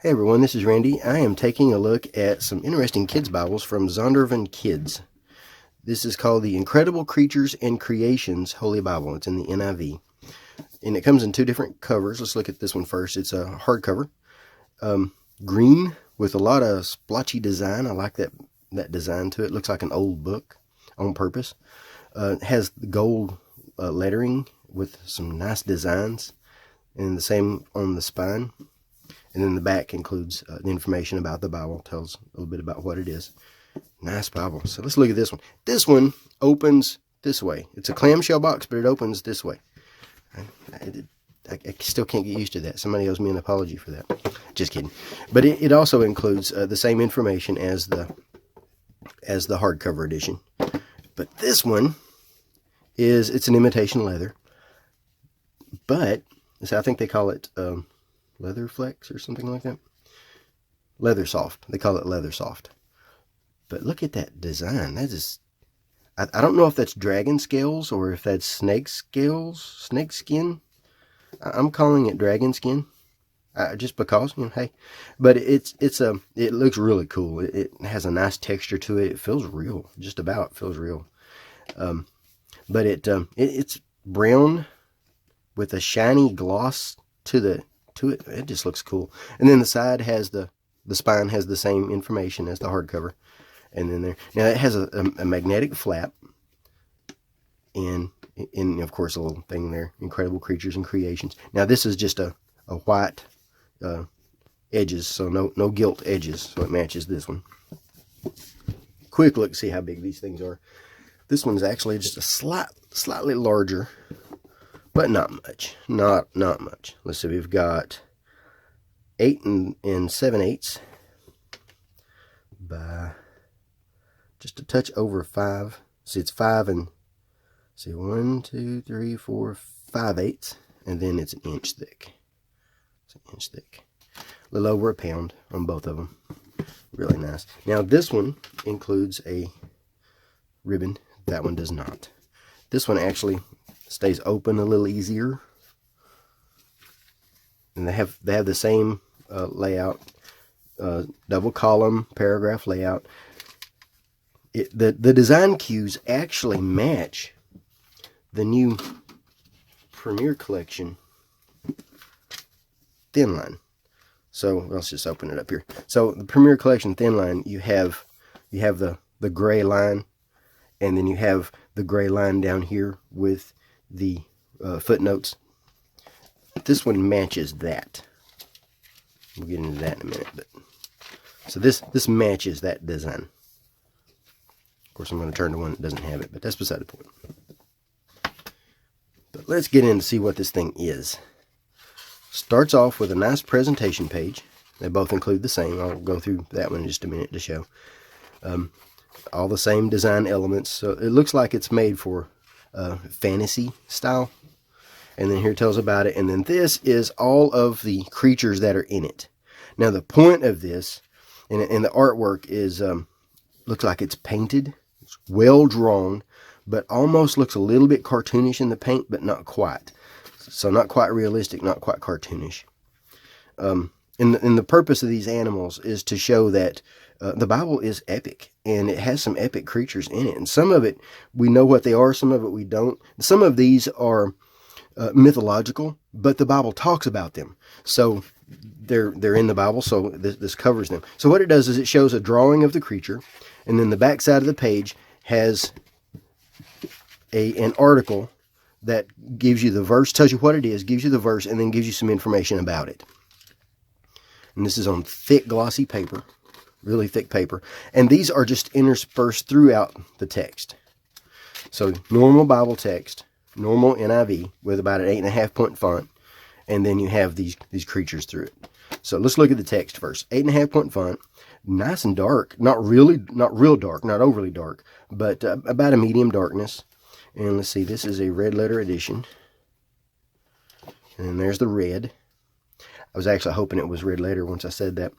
Hey everyone, this is Randy. I am taking a look at some interesting kids' Bibles from Zonderkidz. This is called the Incredible Creatures and Creations Holy Bible. It's in the NIV. And it comes in two different covers. Let's look at this one first. It's a hardcover. Green with a lot of splotchy design. I like that design to it. It looks like an old book on purpose. It has the gold lettering with some nice designs. And the same on the spine. And then the back includes the information about the Bible, tells a little bit about what it is. Nice Bible. So let's look at this one. This one opens this way. It's a clamshell box, but it opens this way. I still can't get used to that. Somebody owes me an apology for that. Just kidding. But it also includes the same information as the hardcover edition. But this one it's an imitation leather. But I think they call it leather flex or something like that. Leather soft. They call it leather soft. But look at that design. That is, I don't know if that's dragon scales or if that's snake scales, snake skin. I'm calling it dragon skin, just because, hey. But it looks really cool. It has a nice texture to it. It feels real. Just about feels real. But it's brown with a shiny gloss to it. It just looks cool. And then the side has the spine has the same information as the hardcover. And then now it has a magnetic flap. And of course a little thing there, Incredible Creatures and Creations. Now this is just a white edges, so no gilt edges, so it matches this one. Quick look, see how big these things are. This one's actually just a slightly larger, but not much. Not much. Let's see, we've got 8 and 7/8 by just a touch over 5. See, it's 5 and 1, 2, 3, 4, 5/8, and then it's an inch thick. It's an inch thick. A little over a pound on both of them. Really nice. Now this one includes a ribbon. That one does not. This one actually stays open a little easier, and they have the same layout, double column paragraph layout. The design cues actually match the new Premier Collection thin line. So let's just open it up here. So the Premier Collection thin line, you have the gray line, and then you have the gray line down here with the footnotes. This one matches that. We'll get into that in a minute. But so this matches that design. Of course, I'm going to turn to one that doesn't have it, but that's beside the point. But let's get in to see what this thing is. Starts off with a nice presentation page. They both include the same. I'll go through that one in just a minute to show. All the same design elements. So it looks like it's made for fantasy style. And then here it tells about it. And then this is all of the creatures that are in it. Now the point of this, and the artwork is, looks like it's painted. It's well drawn, but almost looks a little bit cartoonish in the paint, but not quite. So not quite realistic, not quite cartoonish. And the purpose of these animals is to show that the Bible is epic, and it has some epic creatures in it. And some of it, we know what they are, some of it we don't. Some of these are mythological, but the Bible talks about them. So they're in the Bible, so this covers them. So what it does is it shows a drawing of the creature, and then the back side of the page has an article that gives you the verse, tells you what it is, gives you the verse, and then gives you some information about it. And this is on thick, glossy paper, really thick paper. And these are just interspersed throughout the text. So normal Bible text, normal NIV with about an 8.5 point font, and then you have these creatures through it. So let's look at the text first. 8.5 point font, nice and dark, not real dark, not overly dark, but about a medium darkness. And let's see, this is a red letter edition. And then there's the red. I was actually hoping it was red letter once I said that.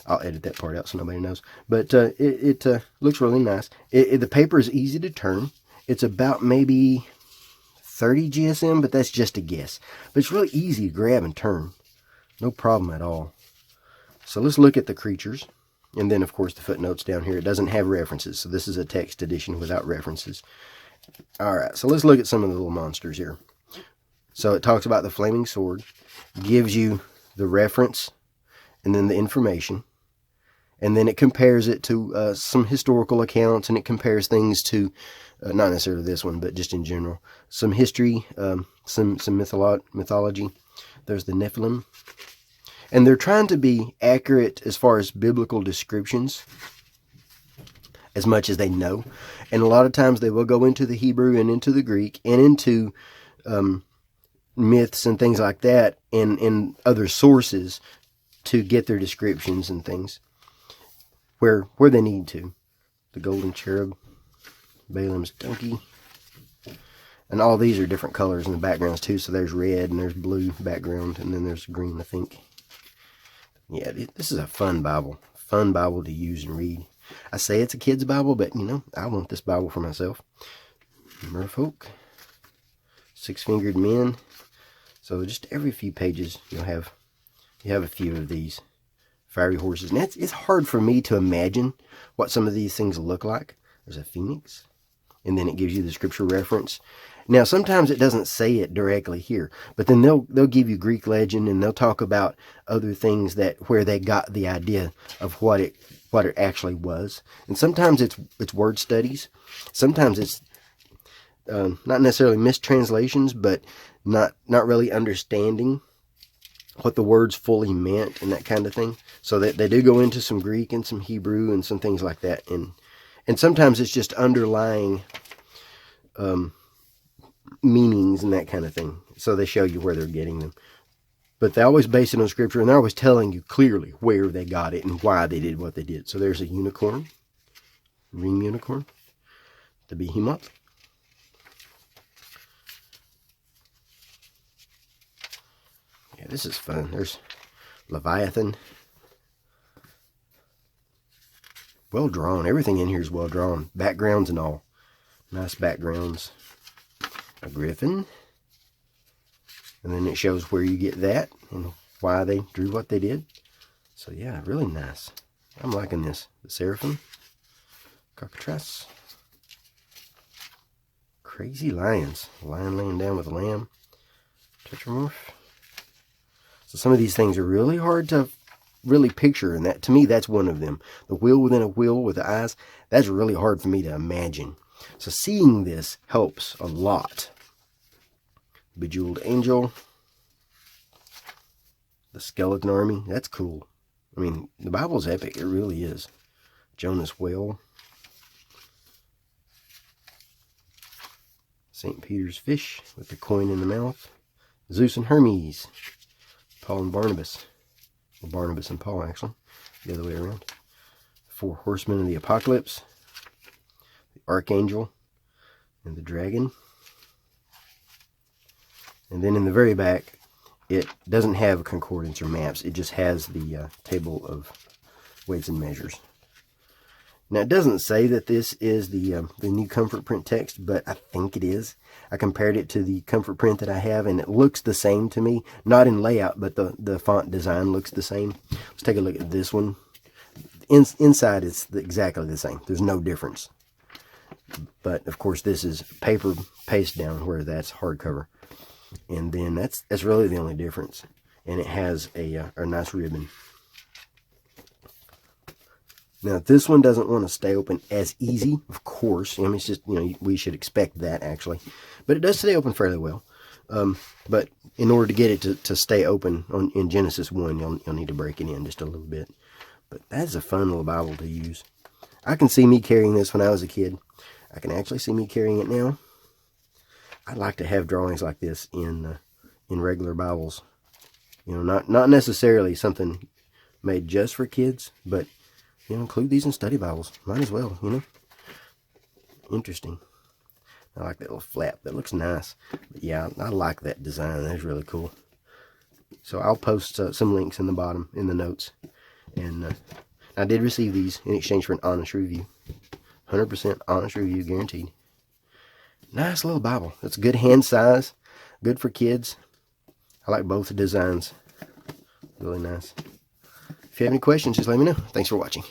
I'll edit that part out so nobody knows. But it looks really nice. The paper is easy to turn. It's about maybe 30 GSM, but that's just a guess. But it's really easy to grab and turn. No problem at all. So let's look at the creatures. And then, of course, the footnotes down here. It doesn't have references, so this is a text edition without references. All right, so let's look at some of the little monsters here. So it talks about the flaming sword, gives you the reference, and then the information. And then it compares it to some historical accounts, and it compares things to, not necessarily this one, but just in general, some history, some mythology. There's the Nephilim. And they're trying to be accurate as far as biblical descriptions, as much as they know. And a lot of times they will go into the Hebrew and into the Greek and into myths and things like that and other sources to get their descriptions and things where they need to. The golden cherub, Balaam's donkey. And all these are different colors in the backgrounds too. So there's red and there's blue background, and then there's green, I think. Yeah, this is a fun Bible to use and read. I say it's a kid's Bible, but you know, I want this Bible for myself. Merfolk, six-fingered men. So just every few pages you have a few of these fiery horses. And it's hard for me to imagine what some of these things look like. There's a phoenix, and then it gives you the scripture reference. Now, sometimes it doesn't say it directly here, but then they'll give you Greek legend, and they'll talk about other things where they got the idea of what it actually was. And sometimes it's word studies. Sometimes it's not necessarily mistranslations, but not really understanding what the words fully meant and that kind of thing. So that they do go into some Greek and some Hebrew and some things like that. And sometimes it's just underlying meanings and that kind of thing. So they show you where they're getting them. But they always base it on scripture, and they're always telling you clearly where they got it and why they did what they did. So there's a unicorn, ring unicorn, the behemoth. Yeah, this is fun. There's Leviathan. Well drawn. Everything in here is well drawn. Backgrounds and all. Nice backgrounds. A griffin. And then it shows where you get that and why they drew what they did. So yeah, really nice. I'm liking this. The seraphim. Cockatrice. Crazy lions. Lion laying down with a lamb. Tetramorph. So some of these things are really hard to really picture, and that to me, that's one of them. The wheel within a wheel with the eyes, that's really hard for me to imagine. So seeing this helps a lot. Bejeweled angel. The skeleton army, that's cool. I mean, the Bible's epic, it really is. Jonah's whale. St. Peter's fish with the coin in the mouth. Zeus and Hermes. Paul and Barnabas. Well, Barnabas and Paul, actually. The other way around. Four horsemen of the apocalypse. The archangel and the dragon. And then in the very back, it doesn't have concordance or maps. It just has the table of weights and measures. Now, it doesn't say that this is the new comfort print text, but I think it is. I compared it to the comfort print that I have, and it looks the same to me. Not in layout, but the font design looks the same. Let's take a look at this one. Inside, it's exactly the same. There's no difference. But, of course, this is paper paste down, where that's hardcover. And then that's really the only difference. And it has a nice ribbon. Now, this one doesn't want to stay open as easy, of course. I mean, it's just, we should expect that, actually. But it does stay open fairly well. But in order to get it to stay open in Genesis 1, you'll need to break it in just a little bit. But that's a fun little Bible to use. I can see me carrying this when I was a kid. I can actually see me carrying it now. I'd like to have drawings like this in regular Bibles. Not necessarily something made just for kids, but include these in study Bibles. Might as well, Interesting. I like that little flap. That looks nice. But yeah, I like that design. That's really cool. So I'll post some links in the bottom in the notes. And I did receive these in exchange for an honest review. 100% honest review guaranteed. Nice little Bible. It's a good hand size. Good for kids. I like both the designs. Really nice. If you have any questions, just let me know. Thanks for watching.